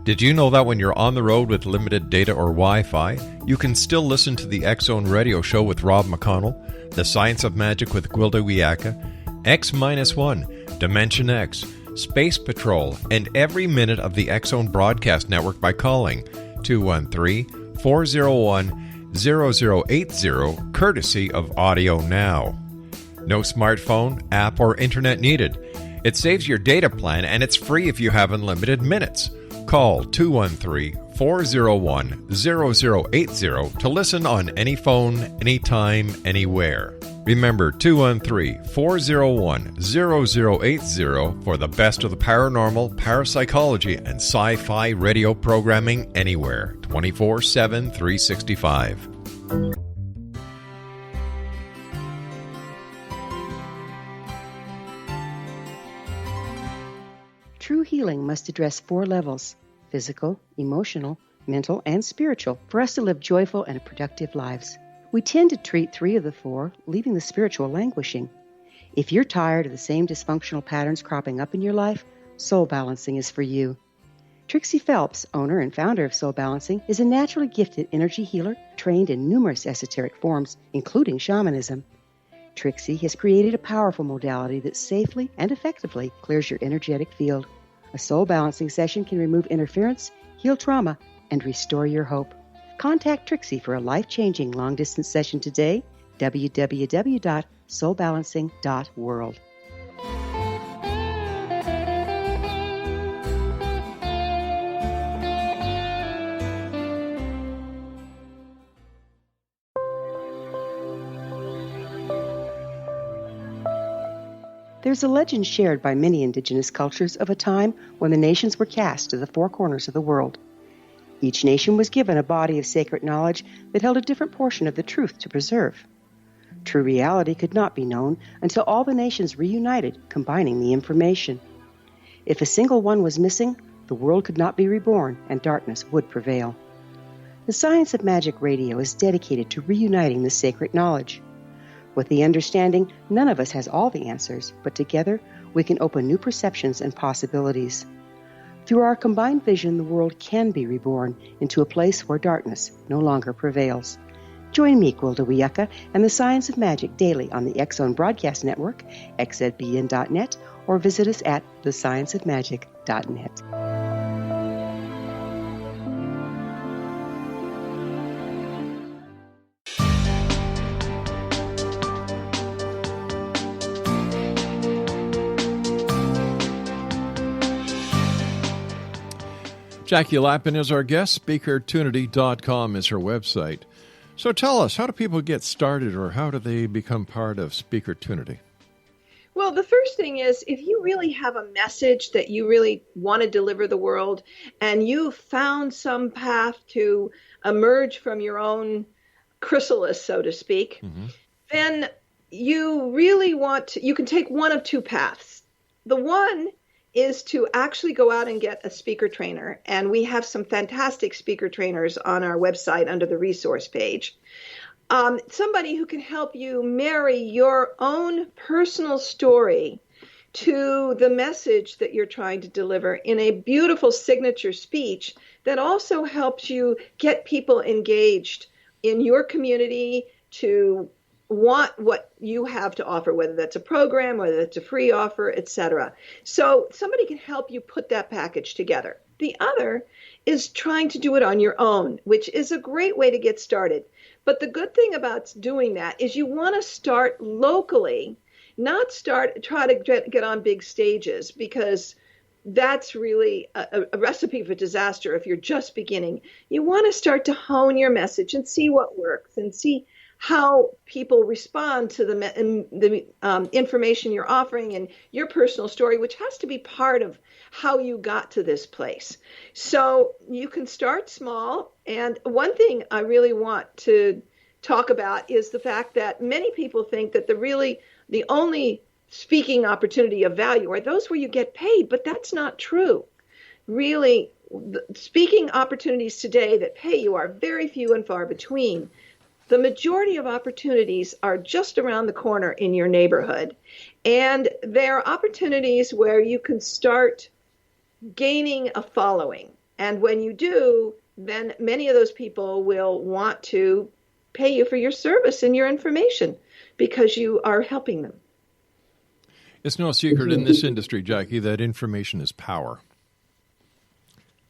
E: Did you know that when you're on the road with limited data or Wi-Fi, you can still listen to the X-Zone Radio Show with Rob McConnell, The Science of Magic with Gwilda Wiyaka, X-1, Dimension X, Space Patrol, and every minute of the X-Zone Broadcast Network by calling 213-401-0080, courtesy of Audio Now. No smartphone, app, or internet needed. It saves your data plan, and it's free if you have unlimited minutes. Call 213-401-0080 to listen on any phone, anytime, anywhere. Remember 213-401-0080 for the best of the paranormal, parapsychology, and sci-fi radio programming anywhere, 24/7, 365.
J: True healing must address 4 levels: physical, emotional, mental, and spiritual, for us to live joyful and productive lives. We tend to treat 3 of the 4, leaving the spiritual languishing. If you're tired of the same dysfunctional patterns cropping up in your life, Soul Balancing is for you. Trixie Phelps, owner and founder of Soul Balancing, is a naturally gifted energy healer trained in numerous esoteric forms, including shamanism. Trixie has created a powerful modality that safely and effectively clears your energetic field. A soul balancing session can remove interference, heal trauma, and restore your hope. Contact Trixie for a life-changing long-distance session today, www.soulbalancing.world. There's a legend shared by many indigenous cultures of a time when the nations were cast to the 4 corners of the world. Each nation was given a body of sacred knowledge that held a different portion of the truth to preserve. True reality could not be known until all the nations reunited, combining the information. If a single one was missing, the world could not be reborn and darkness would prevail. The Science of Magic Radio is dedicated to reuniting the sacred knowledge. With the understanding, none of us has all the answers, but together we can open new perceptions and possibilities. Through our combined vision, the world can be reborn into a place where darkness no longer prevails. Join me, Gwilda Wiyaka, and the Science of Magic daily on the X-Zone Broadcast Network, xzbn.net, or visit us at thescienceofmagic.net.
E: Jackie Lapin is our guest. SpeakerTunity.com is her website. So tell us, how do people get started, or how do they become part of SpeakerTunity?
F: Well, the first thing is, if you really have a message that you really want to deliver the world, and you found some path to emerge from your own chrysalis, so to speak, then you really you can take one of 2 paths. The one is to actually go out and get a speaker trainer. And we have some fantastic speaker trainers on our website under the resource page. Somebody who can help you marry your own personal story to the message that you're trying to deliver in a beautiful signature speech that also helps you get people engaged in your community to want what you have to offer, whether that's a program, whether that's a free offer, etc. So somebody can help you put that package together. The other is trying to do it on your own, which is a great way to get started. But the good thing about doing that is you want to start locally, not try to get on big stages, because that's really a recipe for disaster if you're just beginning. You want to start to hone your message and see what works and see how people respond to the information you're offering and your personal story, which has to be part of how you got to this place. So you can start small. And one thing I really want to talk about is the fact that many people think that the only speaking opportunity of value are those where you get paid, but that's not true. Really, the speaking opportunities today that pay you are very few and far between. The majority of opportunities are just around the corner in your neighborhood. And there are opportunities where you can start gaining a following. And when you do, then many of those people will want to pay you for your service and your information because you are helping them.
E: It's no secret in this industry, Jackie, that information is power.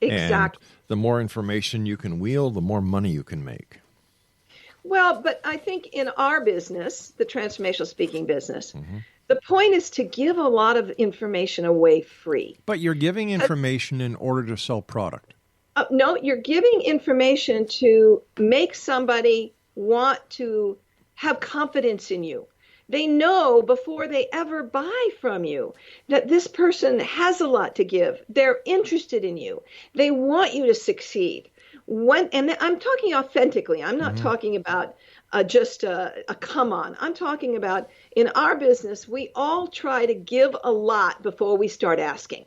F: Exactly.
E: And the more information you can wield, the more money you can make.
F: Well, but I think in our business, the transformational speaking business, the point is to give a lot of information away free.
E: But you're giving information in order to sell product.
F: No, you're giving information to make somebody want to have confidence in you. They know before they ever buy from you that this person has a lot to give. They're interested in you. They want you to succeed. And I'm talking authentically. I'm not talking about just a come on. I'm talking about in our business, we all try to give a lot before we start asking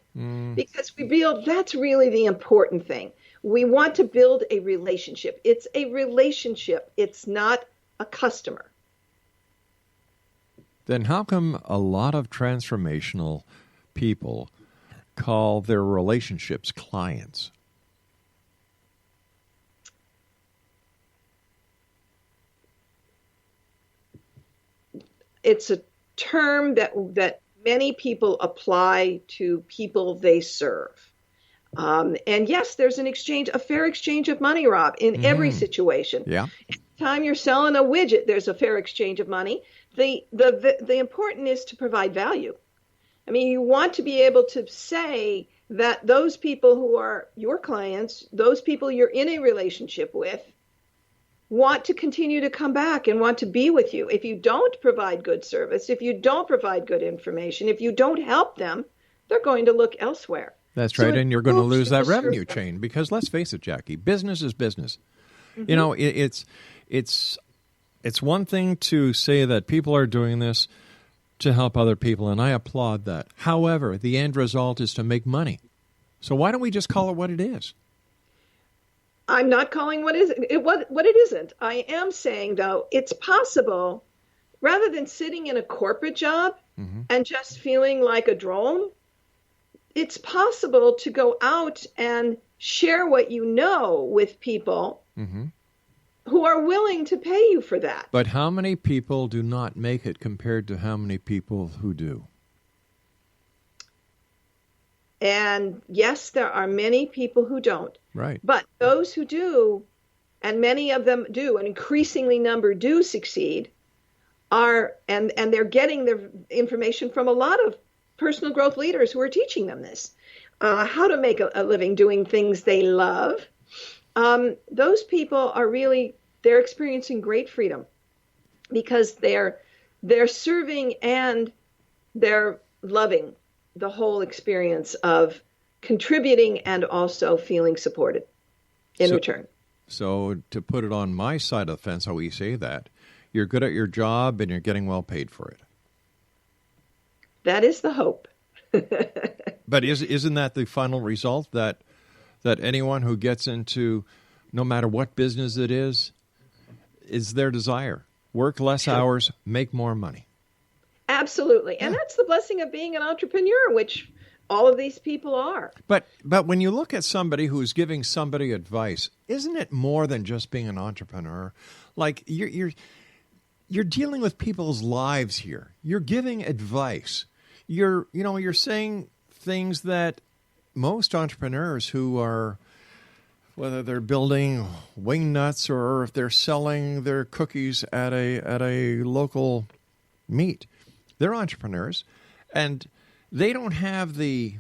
F: because we feel that's really the important thing. We want to build a relationship. It's a relationship. It's not a customer.
E: Then how come a lot of transformational people call their relationships clients?
F: It's a term that many people apply to people they serve. And yes, there's a fair exchange of money, Rob, in every situation.
E: Yeah.
F: Anytime you're selling a widget, there's a fair exchange of money. The important is to provide value. I mean, you want to be able to say that those people who are your clients, those people you're in a relationship with, want to continue to come back and want to be with you. If you don't provide good service, if you don't provide good information, if you don't help them, they're going to look elsewhere.
E: That's right, and you're going to lose that revenue chain because let's face it, Jackie, business is business. You know, it's one thing to say that people are doing this to help other people, and I applaud that. However, the end result is to make money. So why don't we just call it what it is?
F: I'm not calling what it isn't. I am saying, though, it's possible, rather than sitting in a corporate job and just feeling like a drone, it's possible to go out and share what you know with people who are willing to pay you for that.
E: But how many people do not make it compared to how many people who do?
F: And yes, there are many people who don't.
E: Right.
F: But those who do, and many of them do, an increasingly number do succeed, and they're getting their information from a lot of personal growth leaders who are teaching them this, how to make a living doing things they love. Those people are they're experiencing great freedom because they're serving and they're loving the whole experience of contributing and also feeling supported in return.
E: So to put it on my side of the fence, how we say that, you're good at your job and you're getting well paid for it.
F: That is the hope.
E: But isn't that the final result, that anyone who gets into, no matter what business it is their desire? Work less hours, make more money.
F: Absolutely. And that's the blessing of being an entrepreneur, which all of these people are.
E: But when you look at somebody who's giving somebody advice, isn't it more than just being an entrepreneur? Like you're dealing with people's lives here. You're giving advice. You're saying things that most entrepreneurs who are, whether they're building wing nuts or if they're selling their cookies at a local meet, they're entrepreneurs, and they don't have the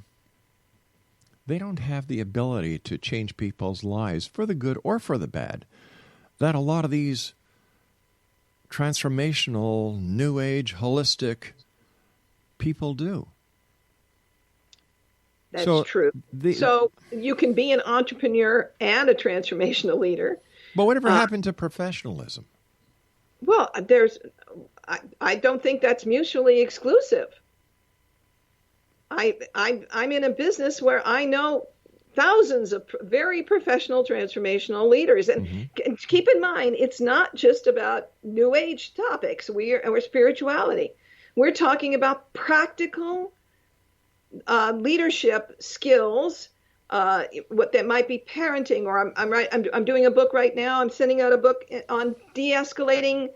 E: ability to change people's lives for the good or for the bad that a lot of these transformational, new age, holistic people do.
F: That's true. So you can be an entrepreneur and a transformational leader.
E: But whatever happened to professionalism?
F: Well, I don't think that's mutually exclusive. I'm in a business where I know thousands of very professional transformational leaders. And keep in mind, it's not just about new age topics or spirituality. We're talking about practical leadership skills, what that might be parenting, or I'm doing a book right now. I'm sending out a book on de-escalating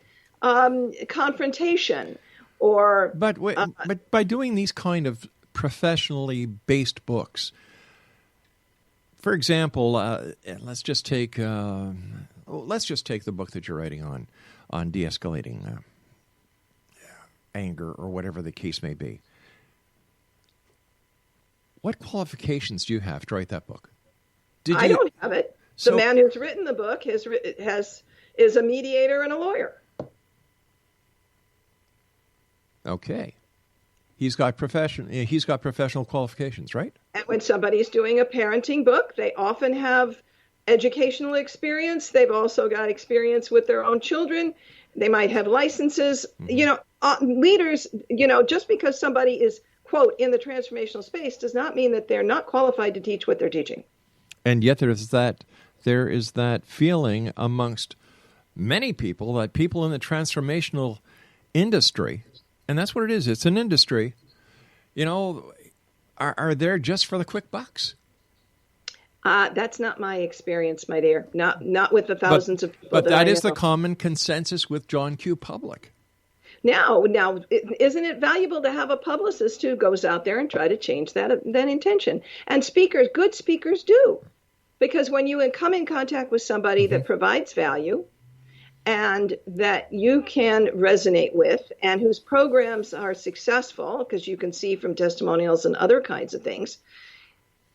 F: confrontation, or
E: but by doing these kind of professionally based books, for example, let's just take the book that you're writing on de-escalating anger, or whatever the case may be. What qualifications do you have to write that book?
F: I don't have it. The man who's written the book is a mediator and a lawyer.
E: Okay. He's got professional qualifications, right?
F: And when somebody's doing a parenting book, they often have educational experience. They've also got experience with their own children. They might have licenses. Leaders, just because somebody is, quote, in the transformational space does not mean that they're not qualified to teach what they're teaching.
E: And yet there is that feeling amongst many people that people in the transformational industry, and that's what it is, it's an industry, are there just for the quick bucks.
F: That's not my experience, my dear. Not with the thousands of people.
E: But that is the common consensus with John Q. Public.
F: Now, isn't it valuable to have a publicist who goes out there and try to change that intention? And good speakers do. Because when you come in contact with somebody that provides value and that you can resonate with and whose programs are successful, because you can see from testimonials and other kinds of things,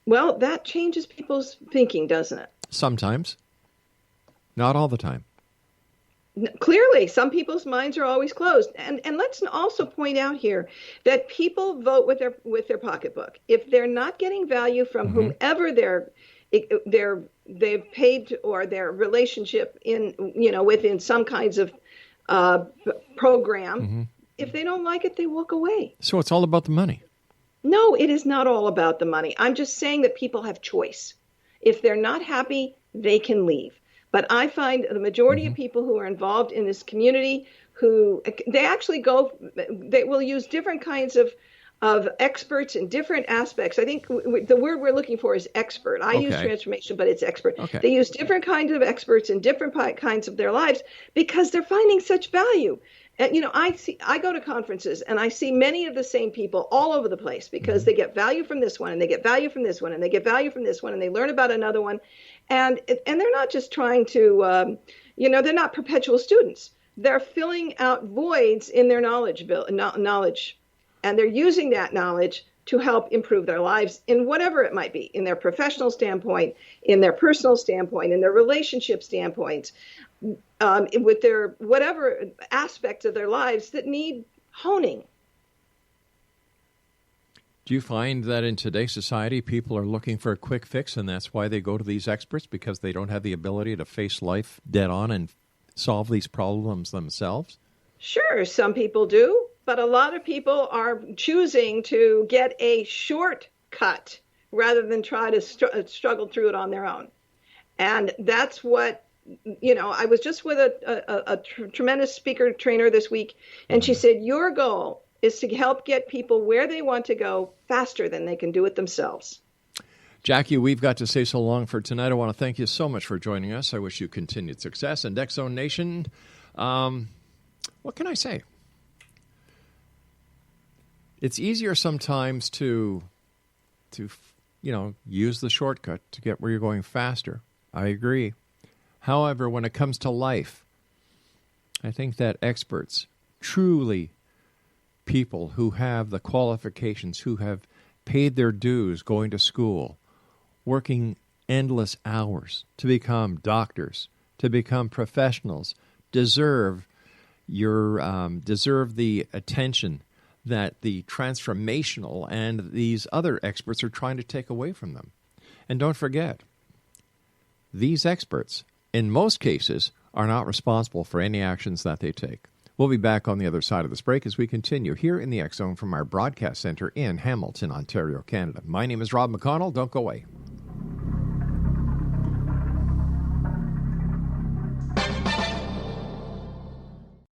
F: well, that changes people's thinking, doesn't it?
E: Sometimes. Not all the time.
F: Clearly, some people's minds are always closed. And let's also point out here that people vote with their pocketbook. If they're not getting value from whomever they've paid or their relationship within some kinds of program, if they don't like it, they walk away.
E: So it's all about the money.
F: No, it is not all about the money. I'm just saying that people have choice. If they're not happy, they can leave. But I find the majority of people who are involved in this community, they will use different kinds of experts in different aspects. I think the word we're looking for is expert. I use transformation, but it's expert. Okay. They use different kinds of experts in different kinds of their lives because they're finding such value. And, I go to conferences and I see many of the same people all over the place because they get value from this one and they get value from this one and they get value from this one and they learn about another one. And they're not just trying to, they're not perpetual students. They're filling out voids in their knowledge, and they're using that knowledge to help improve their lives in whatever it might be, in their professional standpoint, in their personal standpoint, in their relationship standpoint, with their whatever aspects of their lives that need honing.
E: Do you find that in today's society, people are looking for a quick fix, and that's why they go to these experts, because they don't have the ability to face life dead on and solve these problems themselves? Sure,
F: some people do, but a lot of people are choosing to get a shortcut rather than try to struggle through it on their own. And that's what, I was just with a tremendous speaker trainer this week, and she said, your goal is to help get people where they want to go faster than they can do it themselves.
E: Jackie, we've got to say so long for tonight. I want to thank you so much for joining us. I wish you continued success. And X Zone Nation, what can I say? It's easier sometimes to use the shortcut to get where you're going faster. I agree. However, when it comes to life, I think that experts, truly people who have the qualifications, who have paid their dues going to school, working endless hours to become doctors, to become professionals, deserve, You deserve the attention that the transformational and these other experts are trying to take away from them. And don't forget, these experts, in most cases, are not responsible for any actions that they take. We'll be back on the other side of this break as we continue here in the X Zone from our broadcast center in Hamilton, Ontario, Canada. My name is Rob McConnell. Don't go away.